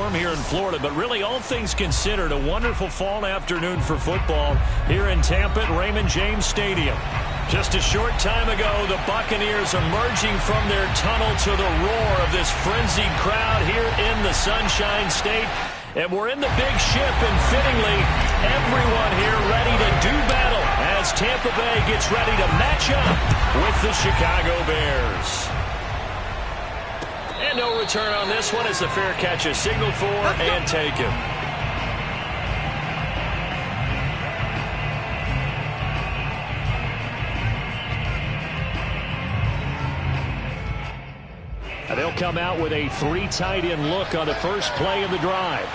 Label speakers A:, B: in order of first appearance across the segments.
A: warm here in Florida, but really all things considered, a wonderful fall afternoon for football here in Tampa at Raymond James Stadium. Just a short time ago, the Buccaneers emerging from their tunnel to the roar of this frenzied crowd here in the Sunshine State. And we're in the big ship, and fittingly, everyone here ready to do battle as Tampa Bay gets ready to match up with the Chicago Bears. And no return on this one as the fair catch is signaled for and taken. And they'll come out with a 3 tight end look on the first play of the drive.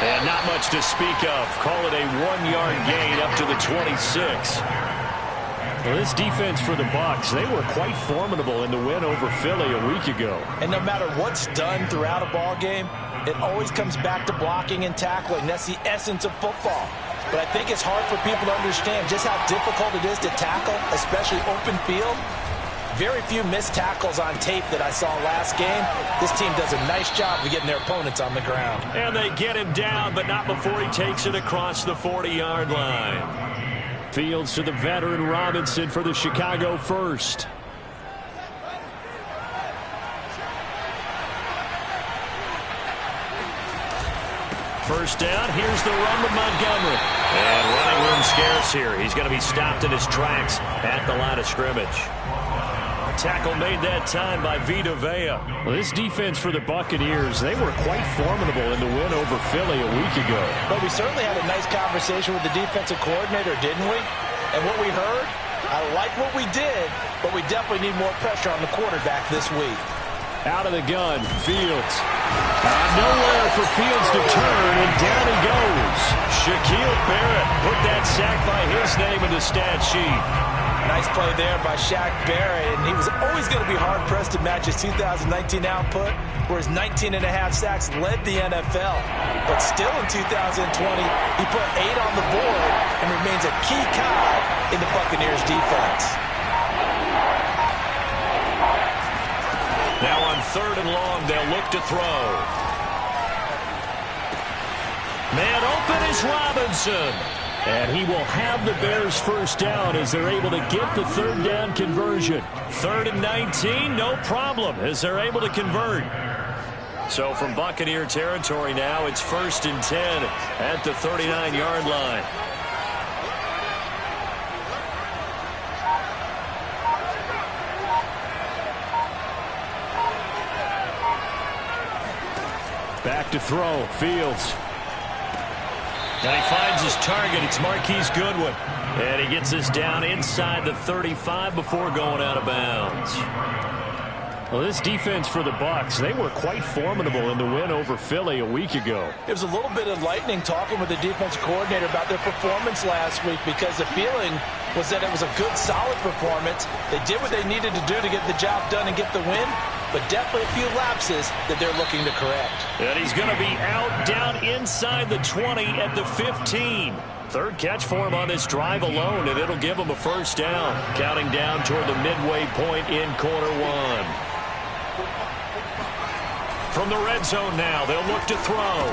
A: And not much to speak of. Call it a 1-yard gain up to the 26. Well, this defense for the Bucs, they were quite formidable in the win over Philly a week ago.
B: And no matter what's done throughout a ball game, it always comes back to blocking and tackling. That's the essence of football. But I think it's hard for people to understand just how difficult it is to tackle, especially open field. Very few missed tackles on tape that I saw last game. This team does a nice job of getting their opponents on the ground.
A: And they get him down, but not before he takes it across the 40-yard line. Fields to the veteran Robinson for the Chicago first. First down, here's the run to Montgomery. And running room scarce here. He's going to be stopped in his tracks at the line of scrimmage. Tackle made that time by Vita Vea. Well, this defense for the Buccaneers, they were quite formidable in the win over Philly a week ago.
B: But we certainly had a nice conversation with the defensive coordinator, didn't we? And what we heard, I like what we did, but we definitely need more pressure on the quarterback this week.
A: Out of the gun, Fields. Nowhere for Fields to turn, and down he goes. Shaquille Barrett put that sack by his name in the stat sheet.
B: Nice play there by Shaq Barrett, and he was always going to be hard-pressed to match his 2019 output, where his 19.5 sacks led the NFL. But still in 2020, he put 8 on the board and remains a key cog in the Buccaneers' defense.
A: Now on 3rd and long, they'll look to throw. Man open is Robinson. And he will have the Bears first down as they're able to get the 3rd down conversion. 3rd and 19, no problem as they're able to convert. So from Buccaneer territory now, it's 1st and 10 at the 39-yard line. Back to throw, Fields. And he finds his target. It's Marquise Goodwin. And he gets this down inside the 35 before going out of bounds. Well, this defense for the Bucs, they were quite formidable in the win over Philly a week ago.
B: It was a little bit enlightening talking with the defensive coordinator about their performance last week, because the feeling was that it was a good, solid performance. They did what they needed to do to get the job done and get the win, but definitely a few lapses that they're looking to correct.
A: And he's going to be out down inside the 20 at the 15. 3rd catch for him on this drive alone, and it'll give him a first down. Counting down toward the midway point in quarter 1. From the red zone now, they'll look to throw.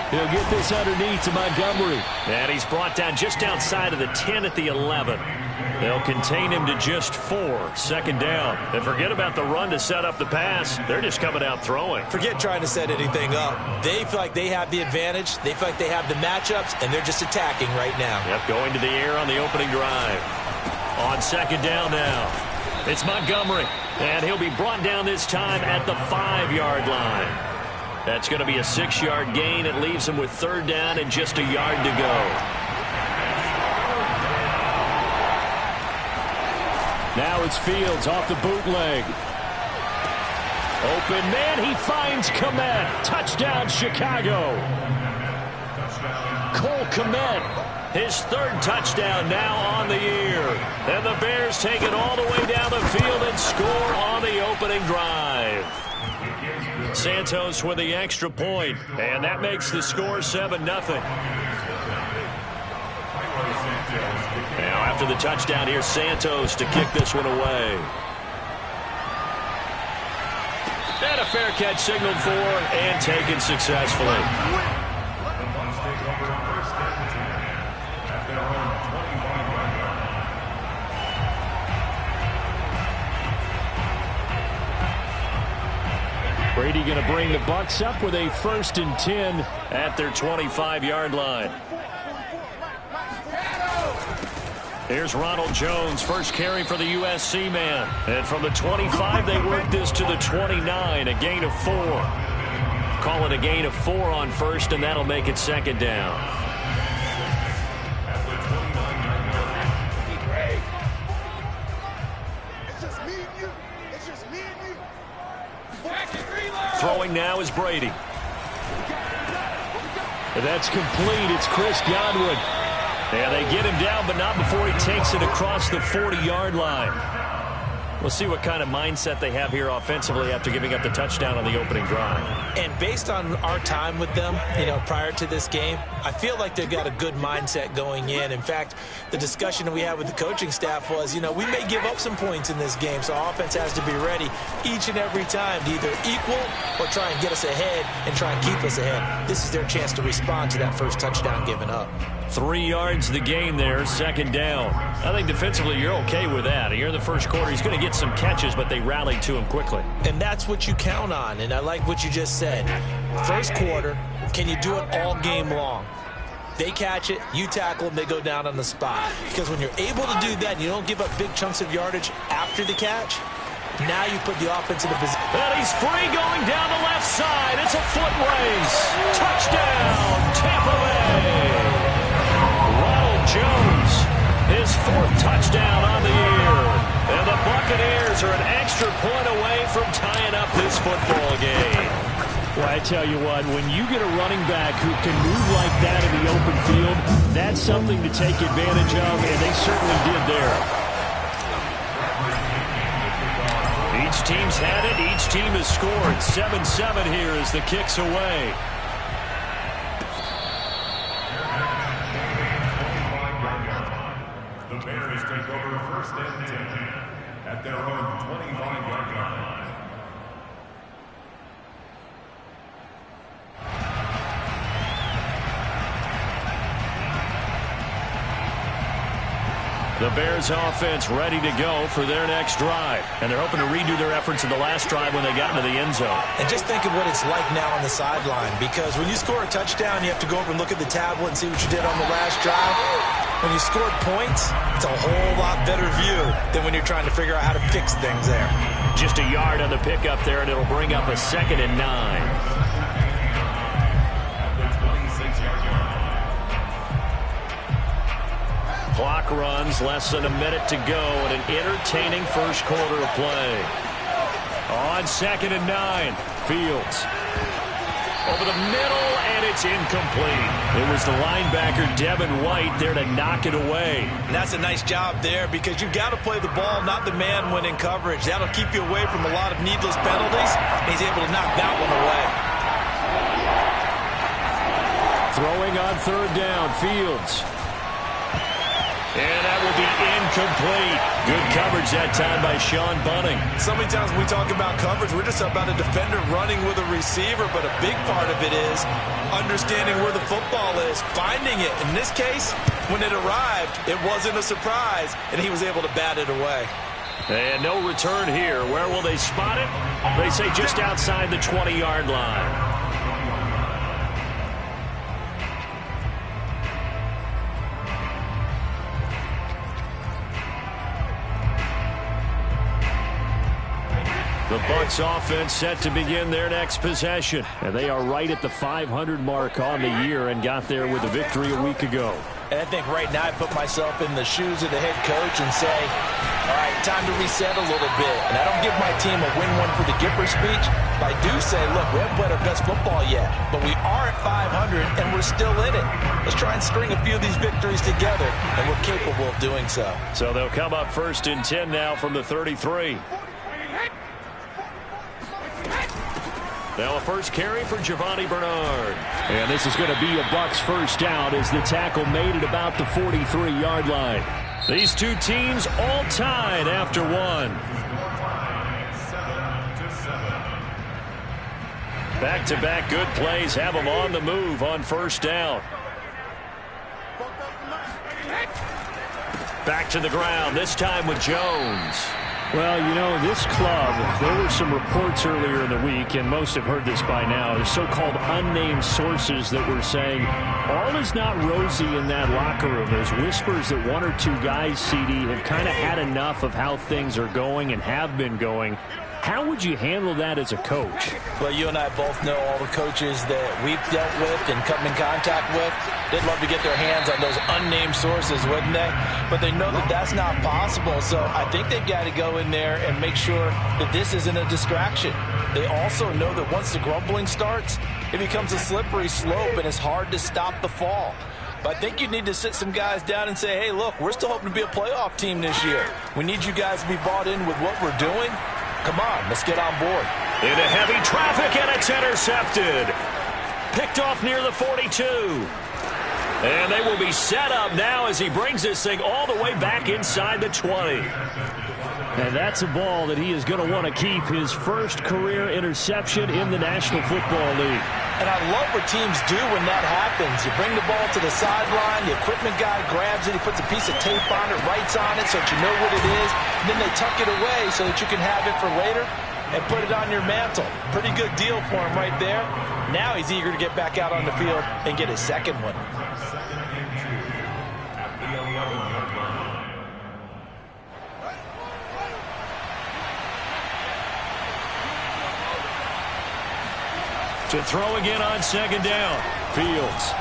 A: He'll get this underneath to Montgomery. And he's brought down just outside of the 10 at the 11. They'll contain him to just 4. 2nd down. And forget about the run to set up the pass. They're just coming out throwing.
B: Forget trying to set anything up. They feel like they have the advantage. They feel like they have the matchups, and they're just attacking right now.
A: Yep, going to the air on the opening drive. On 2nd down now, it's Montgomery. And he'll be brought down this time at the 5-yard line. That's going to be a 6-yard gain. It leaves him with 3rd down and just a yard to go. Now it's Fields off the bootleg. Open man, he finds Kmet. Touchdown, Chicago. Cole Kmet. His 3rd touchdown now on the year. And the Bears take it all the way down the field and score on the opening drive. Santos with the extra point, and that makes the score 7-0. Now after the touchdown, here's Santos to kick this one away. And a fair catch signaled for and taken successfully. Brady going to bring the Bucs up with a 1st and 10 at their 25-yard line. Here's Ronald Jones, first carry for the USC man. And from the 25, they work this to the 29, a gain of 4. Call it a gain of 4 on 1st, and that'll make it 2nd down. Throwing now is Brady. And that's complete. It's Chris Godwin. And they get him down, but not before he takes it across the 40-yard line. We'll see what kind of mindset they have here offensively after giving up the touchdown on the opening drive.
B: And based on our time with them, prior to this game, I feel like they've got a good mindset going in. In fact, the discussion that we had with the coaching staff was, we may give up some points in this game, so our offense has to be ready each and every time to either equal or try and get us ahead and try and keep us ahead. This is their chance to respond to that first touchdown given up.
A: 3 yards the gain there, 2nd down. I think defensively you're okay with that. Here in the first quarter, he's going to get some catches, but they rallied to him quickly.
B: And that's what you count on, and I like what you just said. First quarter, can you do it all game long? They catch it, you tackle them, they go down on the spot. Because when you're able to do that and you don't give up big chunks of yardage after the catch, now you put the offense in the position.
A: And he's free going down the left side. It's a foot race. Touchdown, Tampa Bay. Ronald Jones, his 4th touchdown on the year. And the Buccaneers are an extra point away from tying up this football game. Well, I tell you what, when you get a running back who can move like that in the open field, that's something to take advantage of, and they certainly did there. Each team's had it. Each team has scored. 7-7 here as the kick's away.
C: The Bears take over 1st and 10 at their own 25-yard line.
A: The Bears offense ready to go for their next drive. And they're hoping to redo their efforts in the last drive when they got into the end zone.
B: And just think of what it's like now on the sideline, because when you score a touchdown, you have to go over and look at the tablet and see what you did on the last drive. When you scored points, it's a whole lot better view than when you're trying to figure out how to fix things there.
A: Just a yard on the pickup there, and it'll bring up a 2nd and 9. Clock runs, less than a minute to go, and an entertaining first quarter of play. On 2nd and 9, Fields. Over the middle, and it's incomplete. It was the linebacker, Devin White, there to knock it away.
B: And that's a nice job there, because you've got to play the ball, not the man when in coverage. That'll keep you away from a lot of needless penalties, and he's able to knock that one away.
A: Throwing on 3rd down, Fields. And that will be incomplete. Good coverage that time by Sean Bunting.
B: So many times when we talk about coverage, we're just about a defender running with a receiver, but a big part of it is understanding where the football is, finding it. In this case, when it arrived, it wasn't a surprise, and he was able to bat it away.
A: And no return here. Where will they spot it? They say just outside the 20-yard line. The Bucs offense set to begin their next possession. And they are right at the 500 mark on the year and got there with a victory a week ago.
B: And I think right now I put myself in the shoes of the head coach and say, all right, time to reset a little bit. And I don't give my team a win one for the Gipper speech, but I do say, look, we haven't played our best football yet, but we are at 500 and we're still in it. Let's try and string a few of these victories together, and we're capable of doing so.
A: So they'll come up 1st and 10 now from the 33. Now a first carry for Giovanni Bernard. And this is going to be a Bucs first down as the tackle made it about the 43-yard line. These two teams all tied after one. Back-to-back good plays have them on the move on first down. Back to the ground, this time with Jones.
D: Well, you know, this club, there were some reports earlier in the week, and most have heard this by now, the so-called unnamed sources that were saying all is not rosy in that locker room. There's whispers that one or two guys, CD, have kind of had enough of how things are going and have been going. How would you handle that as a coach?
B: Well, you and I both know all the coaches that we've dealt with and come in contact with. They'd love to get their hands on those unnamed sources, wouldn't they? But they know that that's not possible. So I think they've got to go in there and make sure that this isn't a distraction. They also know that once the grumbling starts, it becomes a slippery slope and it's hard to stop the fall. But I think you need to sit some guys down and say, hey, look, we're still hoping to be a playoff team this year. We need you guys to be bought in with what we're doing. Come on, let's get on board.
A: Into heavy traffic, and it's intercepted. Picked off near the 42. And they will be set up now as he brings this thing all the way back inside the 20.
D: And that's a ball that he is going to want to keep, his first career interception in the National Football League.
B: And I love what teams do when that happens. You bring the ball to the sideline, the equipment guy grabs it, he puts a piece of tape on it, writes on it so that you know what it is, and then they tuck it away so that you can have it for later and put it on your mantle. Pretty good deal for him right there. Now he's eager to get back out on the field and get his second one.
A: To throw again on second down. Fields.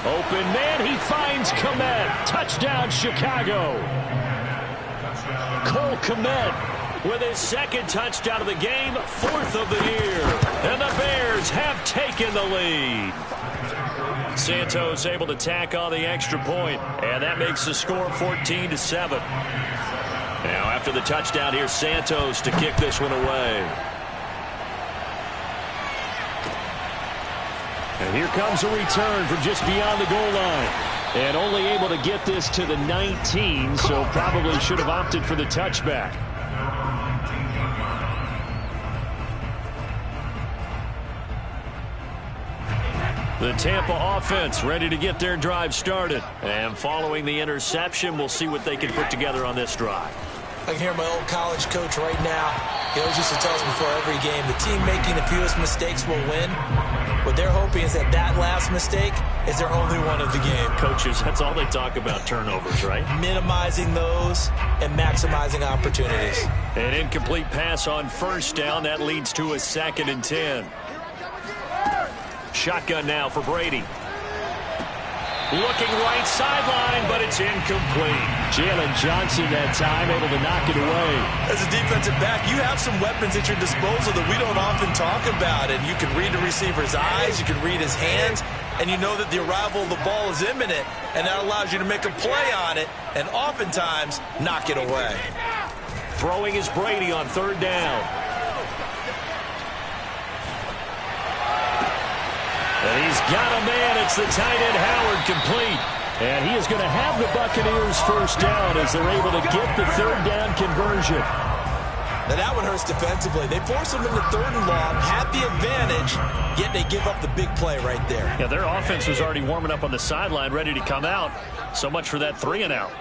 A: Open man, he finds Kmet. Touchdown, Chicago. Cole Kmet with his second touchdown of the game, fourth of the year. And the Bears have taken the lead. Santos able to tack on the extra point, and that makes the score 14-7. Now after the touchdown, here's Santos to kick this one away.
D: And here comes a return from just beyond the goal line. And only able to get this to the 19, so probably should have opted for the touchback.
A: The Tampa offense ready to get their drive started. And following the interception, we'll see what they can put together on this drive.
B: I can hear my old college coach right now. He always used to tell us before every game, the team making the fewest mistakes will win. What they're hoping is that that last mistake is their only one of the game.
A: Coaches, that's all they talk about, turnovers, right?
B: Minimizing those and maximizing opportunities.
A: An incomplete pass on first down. That leads to a 2nd and 10. Shotgun now for Brady. Looking right sideline, but it's incomplete.
D: Jalen Johnson that time able to knock it away.
B: As a defensive back, you have some weapons at your disposal that we don't often talk about. And you can read the receiver's eyes, you can read his hands, and you know that the arrival of the ball is imminent. And that allows you to make a play on it and oftentimes knock it away.
A: Throwing is Brady on third down. And he's got a man. It's the tight end Howard, complete.
D: And he is going to have the Buccaneers first down as they're able to get the third down conversion.
B: Now that one hurts defensively. They force them into third and long, have the advantage, yet they give up the big play right there.
A: Yeah, their offense was already warming up on the sideline, ready to come out. So much for that 3-and-out.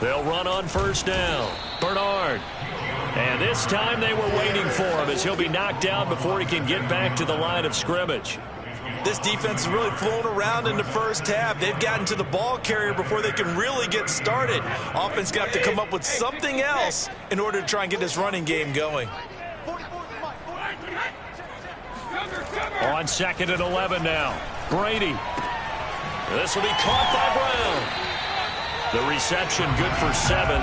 A: They'll run on first down. Bernard. And this time they were waiting for him as he'll be knocked down before he can get back to the line of scrimmage.
B: This defense has really flown around in the first half. They've gotten to the ball carrier before they can really get started. Offense got to come up with something else in order to try and get this running game going.
A: On 2nd and 11 now. Brady. This will be caught by Brown. The reception good for 7.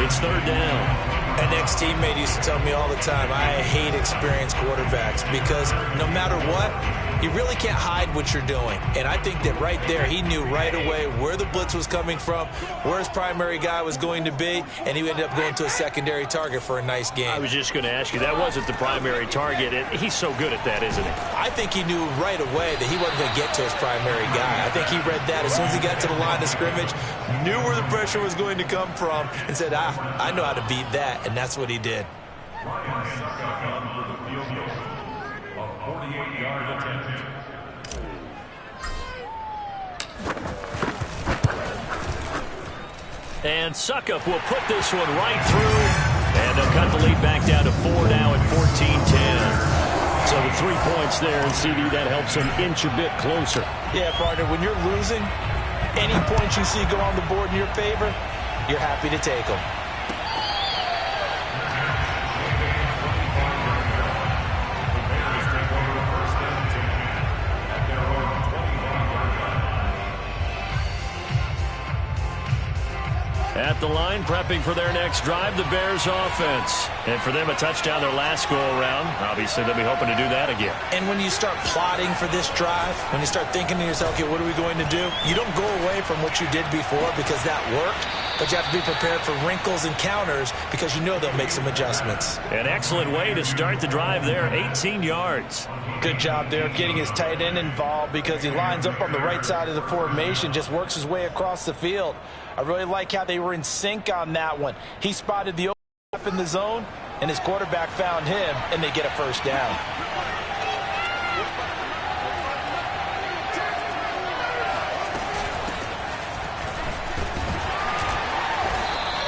A: It's third down.
B: An ex-teammate used to tell me all the time, I hate experienced quarterbacks because no matter what, you really can't hide what you're doing. And I think that right there, he knew right away where the blitz was coming from, where his primary guy was going to be, and he ended up going to a secondary target for a nice game.
A: I was just going to ask you, that wasn't the primary target. He's so good at that, isn't he?
B: I think he knew right away that he wasn't going to get to his primary guy. I think he read that as soon as he got to the line of scrimmage, knew where the pressure was going to come from, and said, I know how to beat that, and that's what he did.
C: Ryan Suckup for the field goal. A 48-yard attempt.
A: And Suckup will put this one right through. And they'll cut the lead back down to 4 now at 14-10. So with 3 points there, and CD, that helps them inch a bit closer.
B: Yeah, partner, when you're losing, any points you see go on the board in your favor, you're happy to take them.
A: At the line, prepping for their next drive, the Bears offense. And for them, a touchdown their last go-around. Obviously, they'll be hoping to do that again.
B: And when you start plotting for this drive, when you start thinking to yourself, okay, what are we going to do? You don't go away from what you did before because that worked, but you have to be prepared for wrinkles and counters because you know they'll make some adjustments.
A: An excellent way to start the drive there, 18 yards.
B: Good job there getting his tight end involved because he lines up on the right side of the formation, just works his way across the field. I really like how they were in sync on that one. He spotted the open in the zone, and his quarterback found him, and they get a first down.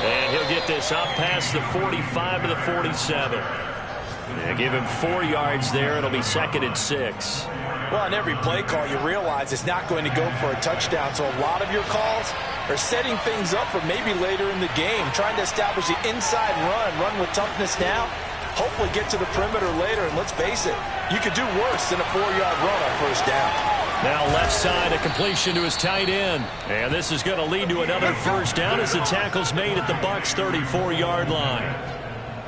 A: And he'll get this up past the 45 to the 47. Yeah, give him 4 yards there. It'll be 2nd and 6.
B: Well, on every play call, you realize it's not going to go for a touchdown. So a lot of your calls are setting things up for maybe later in the game, trying to establish the inside run with toughness now, hopefully get to the perimeter later. And let's face it, you could do worse than a 4-yard run on first down.
A: Now left side, a completion to his tight end. And this is going to lead to another first down as the tackle's made at the Bucs' 34-yard line.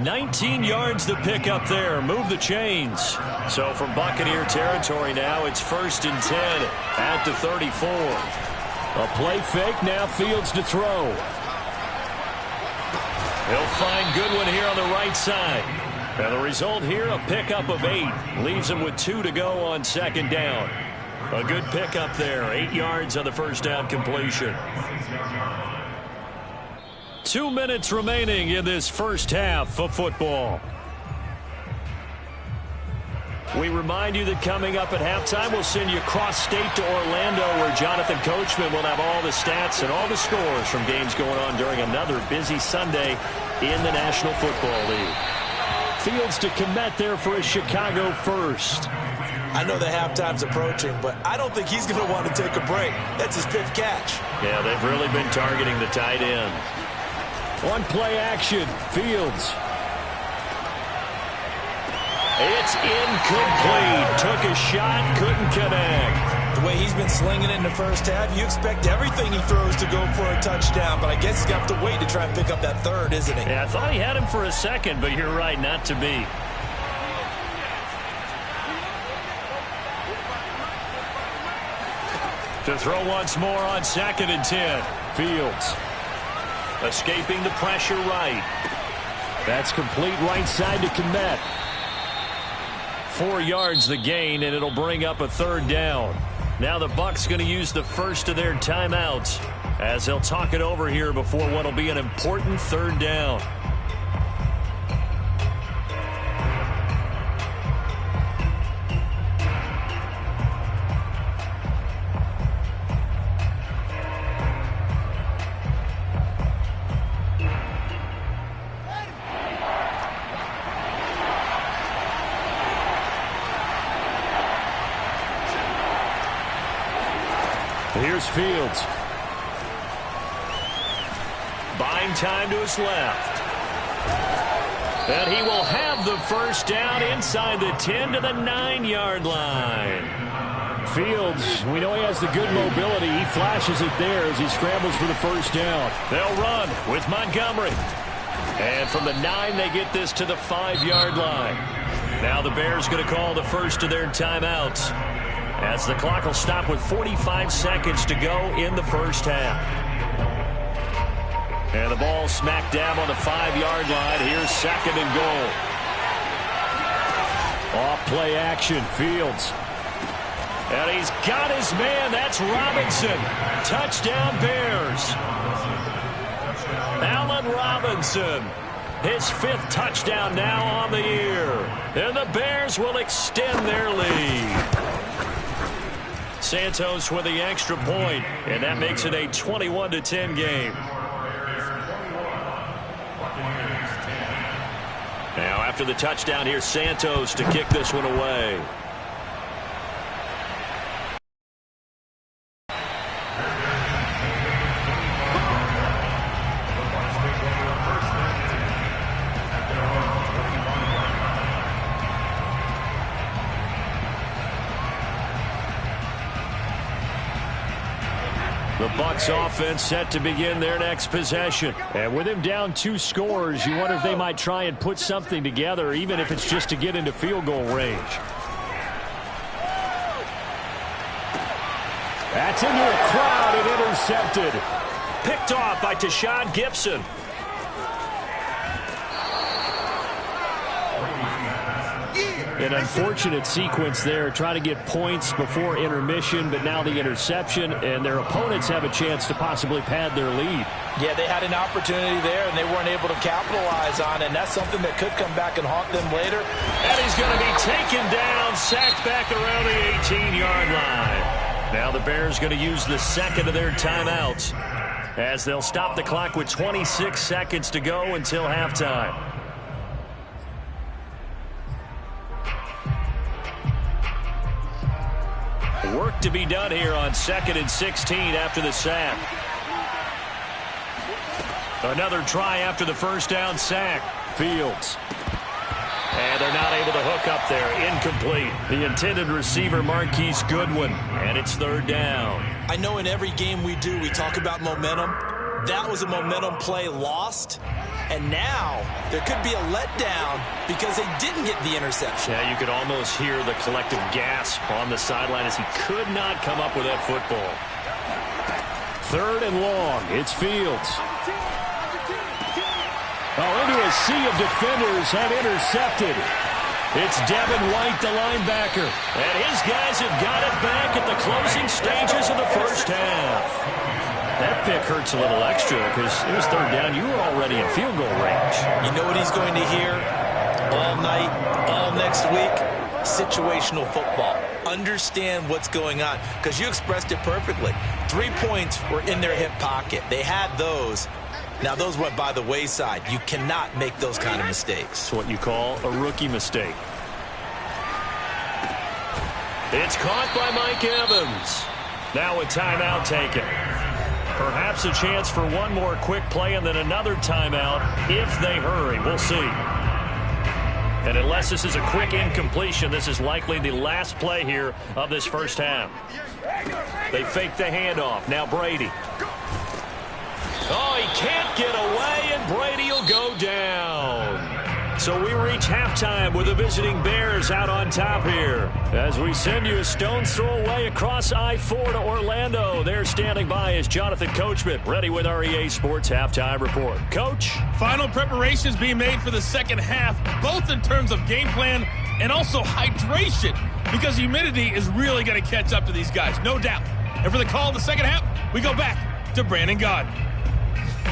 A: 19 yards to pick up there. Move the chains. So from Buccaneer territory now, it's 1st and 10 at the 34. A play fake, now Fields to throw. He'll find Goodwin here on the right side. And the result here, a pickup of 8. Leaves him with 2 to go on 2nd down. A good pickup there. 8 yards on the first down completion. 2 minutes remaining in this first half of football. We remind you that coming up at halftime, we'll send you cross-state to Orlando, where Jonathan Coachman will have all the stats and all the scores from games going on during another busy Sunday in the National Football League. Fields to commit there for his Chicago first.
B: I know the halftime's approaching, but I don't think he's going to want to take a break. That's his 5th catch.
A: Yeah, they've really been targeting the tight end. One play action, Fields. It's incomplete. Took a shot, couldn't connect.
B: The way he's been slinging it in the first half, you expect everything he throws to go for a touchdown, but I guess he's going to have to wait to try and pick up that 3rd, isn't he?
A: Yeah, I thought he had him for a second, but you're right, not to be. To throw once more on 2nd and 10. Fields. Escaping the pressure right.
D: That's complete right side to Kmet.
A: 4 yards the gain, and it'll bring up a 3rd down. Now the Bucs going to use the first of their timeouts as they'll talk it over here before what'll be an important 3rd down.
D: Here's Fields.
A: Buying time to his left. And he will have the first down inside the 10 to the 9-yard line.
D: Fields, we know he has the good mobility. He flashes it there as he scrambles for the first down.
A: They'll run with Montgomery. And from the 9, they get this to the 5-yard line. Now the Bears going to call the first of their timeouts, as the clock will stop with 45 seconds to go in the first half. And the ball smack dab on the 5-yard line. Here's 2nd and goal.
D: Off play action, Fields.
A: And he's got his man. That's Robinson. Touchdown, Bears. Allen Robinson, his 5th touchdown now on the year. And the Bears will extend their lead. Santos with the extra point, and that makes it a 21-10 game. Now after the touchdown, here's Santos to kick this one away. The Bucs offense set to begin their next possession. And with him down 2 scores, you wonder if they might try and put something together, even if it's just to get into field goal range. That's into a crowd and intercepted. Picked off by Tashawn Gibson. An unfortunate sequence there, trying to get points before intermission, but now the interception, and their opponents have a chance to possibly pad their lead.
B: Yeah, they had an opportunity there, and they weren't able to capitalize on it, and that's something that could come back and haunt them later.
A: And he's going to be taken down, sacked back around the 18-yard line. Now the Bears going to use the second of their timeouts, as they'll stop the clock with 26 seconds to go until halftime. Work to be done here on 2nd and 16 after the sack. Another try after the first down sack. Fields. And they're not able to hook up there. Incomplete. The intended receiver, Marquise Goodwin. And it's 3rd down.
B: I know in every game we do, we talk about momentum. That was a momentum play lost. And now there could be a letdown because they didn't get the interception.
A: Yeah, you could almost hear the collective gasp on the sideline as he could not come up with that football. 3rd and long. It's Fields. Into a sea of defenders and intercepted. It's Devin White, the linebacker. And his guys have got it back at the closing stages of the first half. That pick hurts a little extra because it was 3rd down. You were already in field goal range.
B: You know what he's going to hear all night, all next week? Situational football. Understand what's going on, because you expressed it perfectly. 3 points were in their hip pocket. They had those. Now, those went by the wayside. You cannot make those kind of mistakes.
A: It's what you call a rookie mistake. It's caught by Mike Evans. Now a timeout taken. Perhaps a chance for one more quick play and then another timeout if they hurry. We'll see. And unless this is a quick incompletion, this is likely the last play here of this first half. They fake the handoff. Now Brady. Oh, he can't get away, and Brady will go down. So we reach halftime with the visiting Bears out on top here. As we send you a stone's throw away across I-4 to Orlando. There standing by is Jonathan Coachman, ready with our EA Sports Halftime Report. Coach?
E: Final preparations being made for the second half, both in terms of game plan and also hydration, because humidity is really going to catch up to these guys, no doubt. And for the call of the second half, we go back to Brandon Gaudin.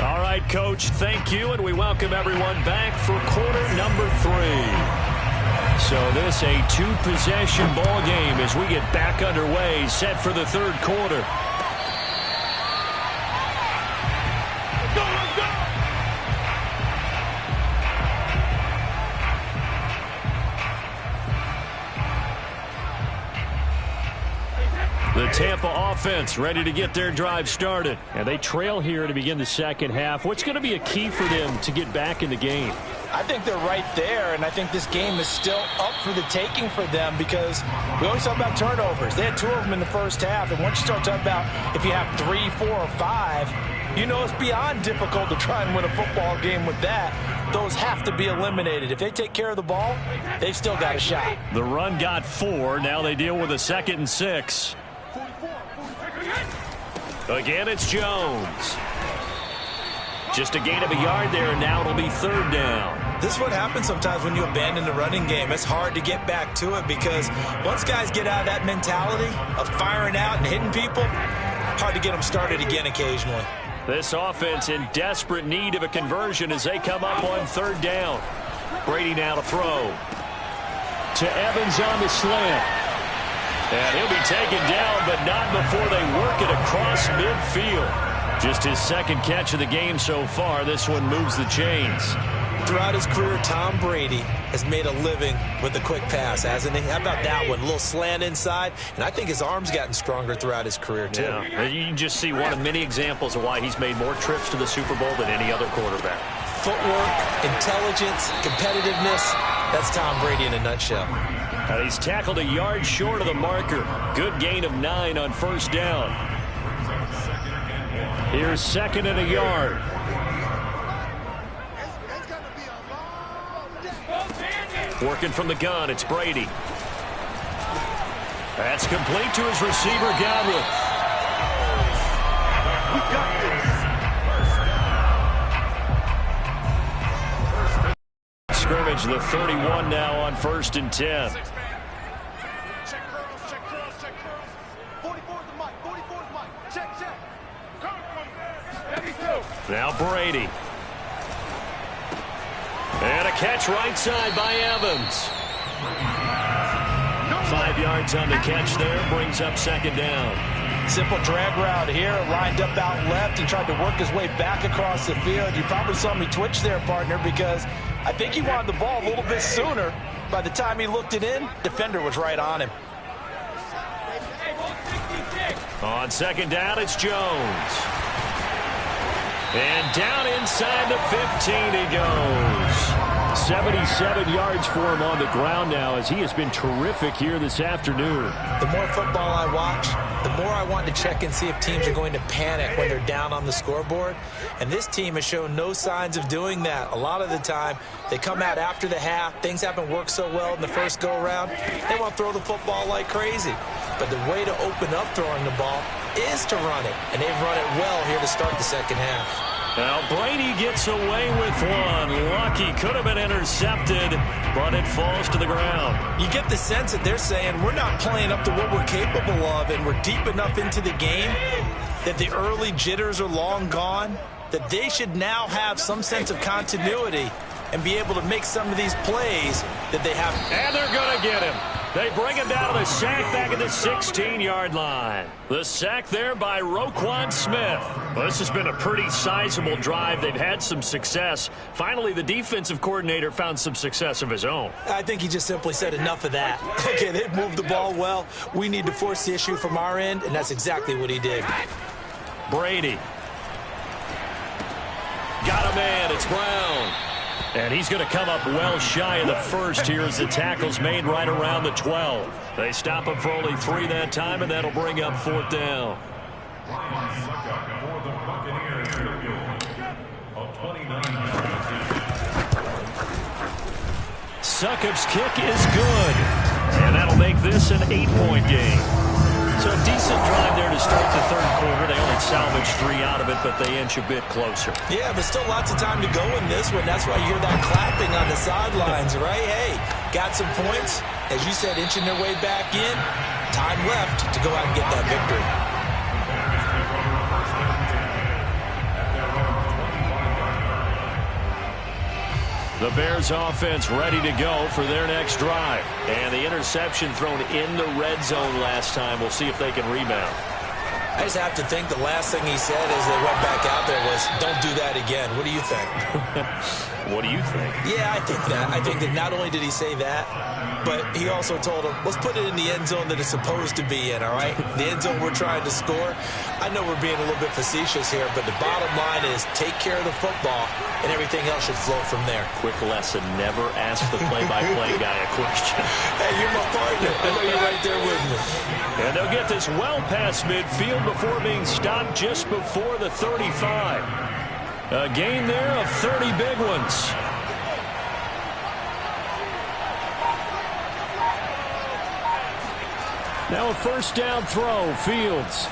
A: All right, Coach, thank you, and we welcome everyone back for quarter number 3. So this a 2-possession ball game as we get back underway, set for the 3rd quarter. The Tampa offense ready to get their drive started. And they trail here to begin the second half. What's going to be a key for them to get back in the game?
B: I think they're right there, and I think this game is still up for the taking for them because we always talk about turnovers. They had 2 of them in the first half, and once you start talking about if you have 3, 4, or 5, you know it's beyond difficult to try and win a football game with that. Those have to be eliminated. If they take care of the ball, they've still got a shot.
A: The run got 4. Now they deal with a 2nd and 6. Again, it's Jones. Just a gain of a yard there, and now it'll be 3rd down.
B: This is what happens sometimes when you abandon the running game. It's hard to get back to it because once guys get out of that mentality of firing out and hitting people, hard to get them started again occasionally.
A: This offense in desperate need of a conversion as they come up on third down. Brady now to throw. To Evans on the slant. And he'll be taken down, but not before they work it across midfield. Just his second catch of the game so far. This one moves the chains.
B: Throughout his career, Tom Brady has made a living with the quick pass, hasn't he? How about that one? A little slant inside, and I think his arm's gotten stronger throughout his career, too.
A: Yeah, you can just see one of many examples of why he's made more trips to the Super Bowl than any other quarterback.
B: Footwork, intelligence, competitiveness, that's Tom Brady in a nutshell.
A: He's tackled a yard short of the marker. Good gain of 9 on first down. Here's second and a yard. Working from the gun, it's Brady. That's complete to his receiver, Godwin. Scrimmage, the 31 now on 1st and 10. Now Brady. And a catch right side by Evans. 5 yards on the catch there, brings up second down.
B: Simple drag route here, lined up out left. He tried to work his way back across the field. You probably saw me twitch there, partner, because I think he wanted the ball a little bit sooner. By the time he looked it in, defender was right on him.
A: On second down, it's Jones. And down inside the 15 he goes. 77 yards for him on the ground now as he has been terrific here this afternoon.
B: The more football I watch, the more I want to check and see if teams are going to panic when they're down on the scoreboard. And this team has shown no signs of doing that. A lot of the time, they come out after the half. Things haven't worked so well in the first go-around. They want to throw the football like crazy. But the way to open up throwing the ball is to run it. And they've run it well here to start the second half.
A: Now Brady gets away with one. Lucky, could have been intercepted, but it falls to the ground.
B: You get the sense that they're saying we're not playing up to what we're capable of, and we're deep enough into the game that the early jitters are long gone, that they should now have some sense of continuity and be able to make some of these plays that they have.
A: And they're going to get him. They bring him down to the sack back at the 16-yard line. The sack there by Roquan Smith. Well, this has been a pretty sizable drive. They've had some success. Finally, the defensive coordinator found some success of his own.
B: I think he just simply said enough of that. Okay, they've moved the ball well. We need to force the issue from our end, and that's exactly what he did.
A: Brady. Got a man. It's Brown. And he's going to come up well shy of the first here as the tackle's made right around the 12. They stop him for only 3 that time, and that'll bring up 4th down. Succop's kick is good. And that'll make this an 8-point game. So a decent drive there to start the third quarter. They only salvaged 3 out of it, but they inch a bit closer.
B: Yeah, but still lots of time to go in this one. That's why you hear that clapping on the sidelines, right? Hey, got some points. As you said, inching their way back in. Time left to go out and get that victory.
A: The Bears offense ready to go for their next drive. And the interception thrown in the red zone last time. We'll see if they can rebound.
B: I just have to think the last thing he said as they went back out there was, don't do that again. What do you think?
A: What do you think?
B: Yeah, I think that. I think that not only did he say that, but he also told him, let's put it in the end zone that it's supposed to be in, all right? The end zone we're trying to score. I know we're being a little bit facetious here, but the bottom line is take care of the football, and everything else should flow from there.
A: Quick lesson, never ask the play-by-play guy a question.
B: Hey, you're my partner. I know you're right there with me.
A: And they'll get this well past midfield before being stopped just before the 35. A gain there of 30 big ones. Now a first down throw, Fields.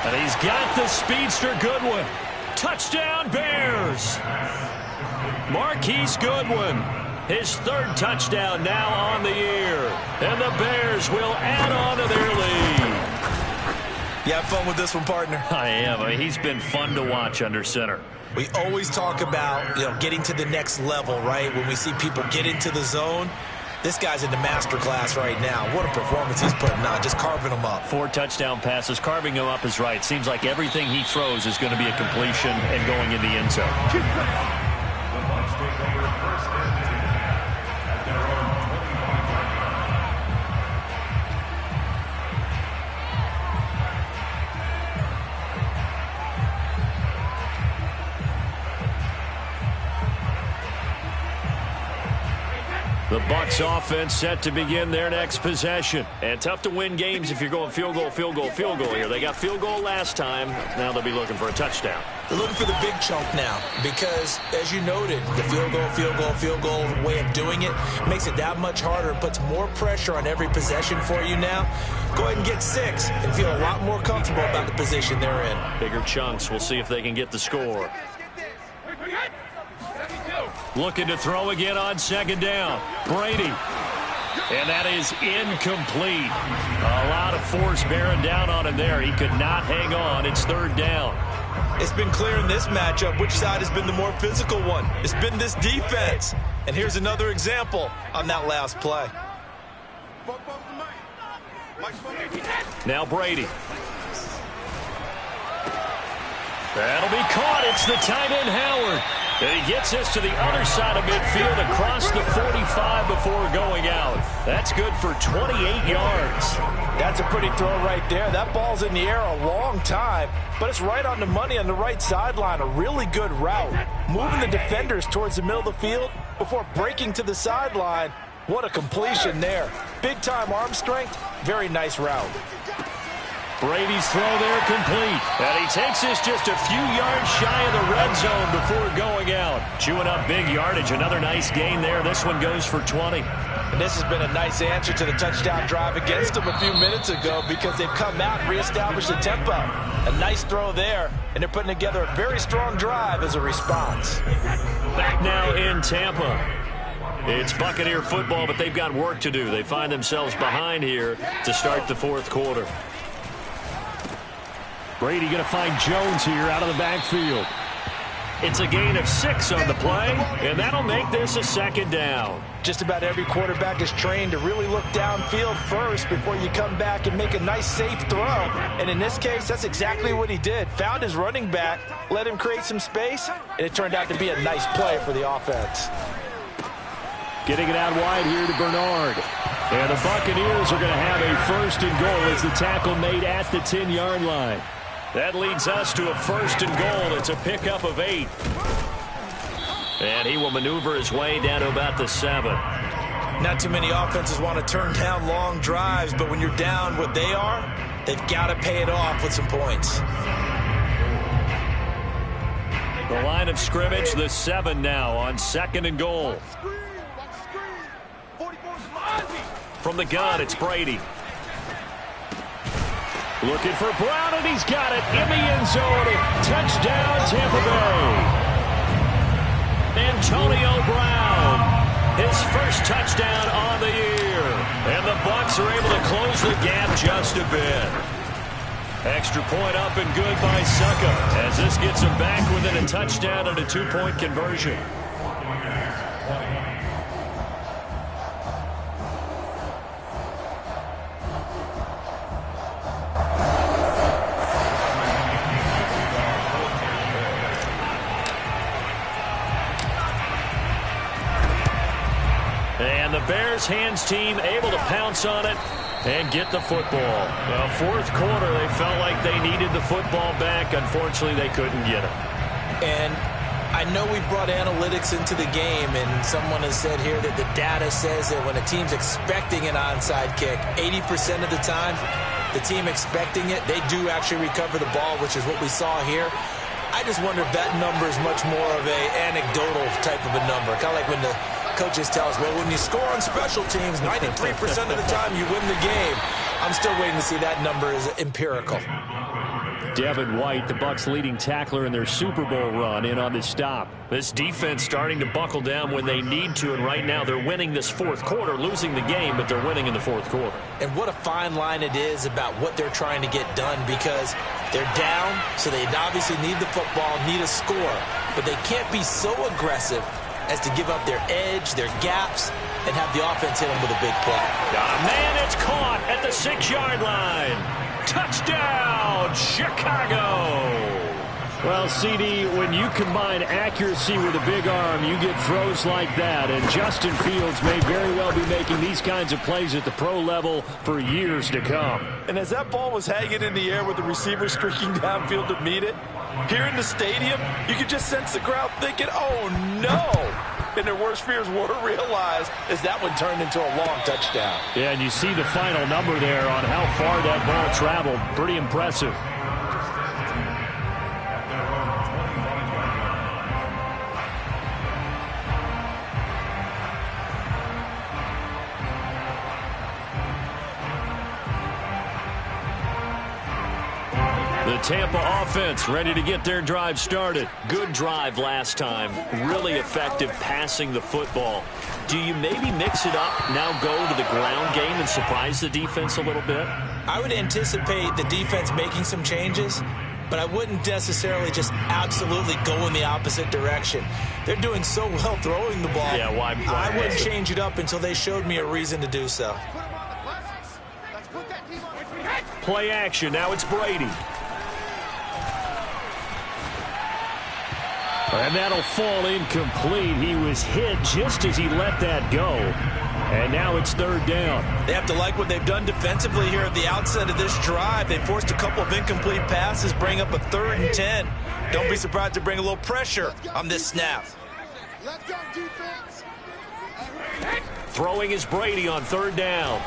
A: And he's got the speedster Goodwin. Touchdown Bears. Marquise Goodwin. His 3rd touchdown now on the year. And the Bears will add on to their lead.
B: You have fun with this one, partner?
A: I am. I mean, he's been fun to watch under center.
B: We always talk about, getting to the next level, right? When we see people get into the zone, this guy's in the master class right now. What a performance he's putting on, just carving them up.
A: 4 touchdown passes. Carving him up is right. Seems like everything he throws is going to be a completion and going in the end zone.
C: The Bucs take over first and 10 at their own 25-yard line.
A: The Bucs offense set to begin their next possession. And tough to win games if you're going field goal, field goal, field goal here. They got field goal last time. Now they'll be looking for a touchdown.
B: They're looking for the big chunk now because, as you noted, the field goal way of doing it makes it that much harder and puts more pressure on every possession for you now. Go ahead and get 6 and feel a lot more comfortable about the position they're in.
A: Bigger chunks. We'll see if they can get the score. Looking to throw again on second down. Brady. And that is incomplete. A lot of force bearing down on him there. He could not hang on. It's third down.
B: It's been clear in this matchup which side has been the more physical one. It's been this defense. And here's another example on that last play.
A: Now Brady. That'll be caught. It's the tight end, Howard. And he gets us to the other side of midfield across the 45 before going out. That's good for 28 yards.
B: That's a pretty throw right there. That ball's in the air a long time, but it's right on the money on the right sideline. A really good route. Moving the defenders towards the middle of the field before breaking to the sideline. What a completion there. Big-time arm strength. Very nice route.
A: Brady's throw there complete. And he takes this just a few yards shy of the red zone before going out. Chewing up big yardage. Another nice gain there. This one goes for 20.
B: And this has been a nice answer to the touchdown drive against them a few minutes ago because they've come out and reestablished the tempo. A nice throw there, and they're putting together a very strong drive as a response.
A: Back now in Tampa. It's Buccaneer football, but they've got work to do. They find themselves behind here to start the fourth quarter.
D: Brady going to find Jones here out of the backfield.
A: It's a gain of 6 on the play, and that'll make this a second down.
B: Just about every quarterback is trained to really look downfield first before you come back and make a nice, safe throw. And in this case, that's exactly what he did. Found his running back, let him create some space, and it turned out to be a nice play for the offense.
D: Getting it out wide here to Bernard. And the Buccaneers are going to have a first and goal as the tackle made at the 10-yard line.
A: That leads us to a first and goal. It's a pickup of 8. And he will maneuver his way down to about the 7.
B: Not too many offenses want to turn down long drives, but when you're down what they are, they've got to pay it off with some points.
A: The line of scrimmage, the 7 now on second and goal. From the gun, it's Brady.
D: Looking for Brown, and he's got it in the end zone. Touchdown, Tampa Bay.
A: Antonio Brown, his first touchdown on the year. And the Bucs are able to close the gap just a bit. Extra point up and good by Succa as this gets him back within a touchdown and a 2-point conversion. And the Bears hands team able to pounce on it and get the football. Now, fourth quarter, they felt like they needed the football back. Unfortunately, they couldn't get it.
B: And I know we've brought analytics into the game, and someone has said here that the data says that when a team's expecting an onside kick, 80% of the time, the team expecting it, they do actually recover the ball, which is what we saw here. I just wonder if that number is much more of a anecdotal type of a number. Kind of like when the coaches tell us, well, when you score on special teams, 93% of the time you win the game. I'm still waiting to see that number is empirical.
D: Devin White, the Bucs' leading tackler in their Super Bowl run, in on this stop.
A: This defense starting to buckle down when they need to, and right now they're winning this fourth quarter, losing the game, but they're winning in the fourth quarter.
B: And what a fine line it is about what they're trying to get done, because they're down, so they obviously need the football, need a score, but they can't be so aggressive as to give up their edge, their gaps, and have the offense hit them with a big play.
A: Got a man, it's caught at the 6-yard line. Touchdown, Chicago!
D: Well, CD, when you combine accuracy with a big arm, you get throws like that. And Justin Fields may very well be making these kinds of plays at the pro level for years to come.
B: And as that ball was hanging in the air with the receiver streaking downfield to meet it, here in the stadium, you could just sense the crowd thinking, oh, no. And their worst fears were realized as that one turned into a long touchdown.
D: Yeah, and you see the final number there on how far that ball traveled. Pretty impressive.
A: The Tampa offense ready to get their drive started. Good drive last time. Really effective passing the football. Do you maybe mix it up, now go to the ground game and surprise the defense a little bit?
B: I would anticipate the defense making some changes, but I wouldn't necessarily just absolutely go in the opposite direction. They're doing so well throwing the ball.
A: Yeah, why
B: I wouldn't change it up until they showed me a reason to do so.
A: Play action. Now it's Brady.
D: And that'll fall incomplete. He was hit just as he let that go. And now it's third down.
B: They have to like what they've done defensively here at the outset of this drive. They forced a couple of incomplete passes, bring up a 3rd and 10. Don't be surprised to bring a little pressure on this snap.
F: Let's go, defense.
A: Throwing is Brady on 3rd down.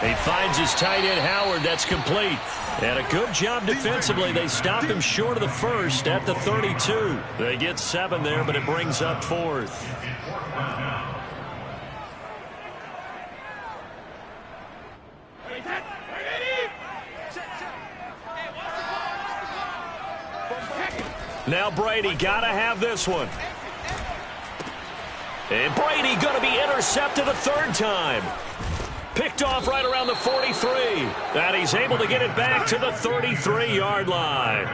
A: He finds his tight end Howard. That's complete. And a good job defensively. They stop him short of the first at the 32. They get 7 there, but it brings up 4th. Now Brady got to have this one. And Brady going to be intercepted a 3rd time. Picked off right around the 43. And he's able to get it back to the 33-yard line.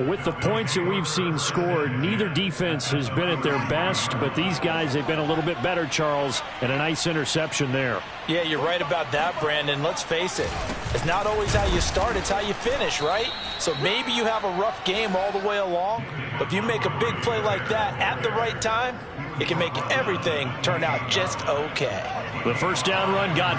D: With the points that we've seen scored, neither defense has been at their best, but these guys, they've been a little bit better, Charles, and a nice interception there.
B: Yeah, you're right about that, Brandon. Let's face it. It's not always how you start, it's how you finish, right? So maybe you have a rough game all the way along, but if you make a big play like that at the right time, it can make everything turn out just okay.
A: The first down run got